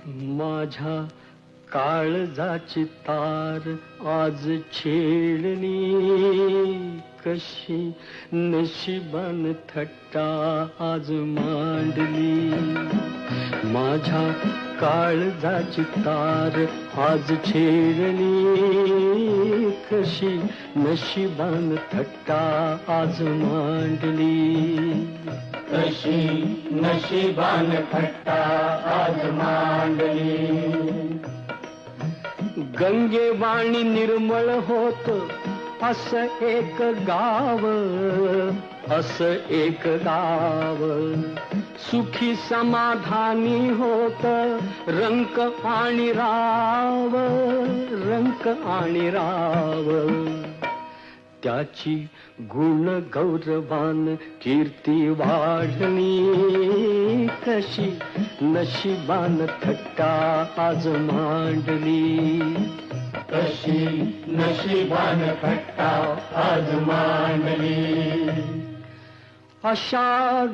माझ्या काळजाची तार आज छेडली, कशी नशिबान थट्टा आज मांडली. माझ्या काळजाची तार आज छेडली, कशी नशिबान थट्टा आज मांडली. कशी नशिबान थट्टा आज मांडली. गंगेवाणी निर्मळ होत असं एक गाव, असं एक गाव. सुखी समाधानी होत रंक आणि राव, रंक आणि राव. त्याची गुण गौरवान कीर्ती वाढली, कशी नशिबान थट्टा आज मांडली. कशी नशिबान थट्टा आज मांडली. अशा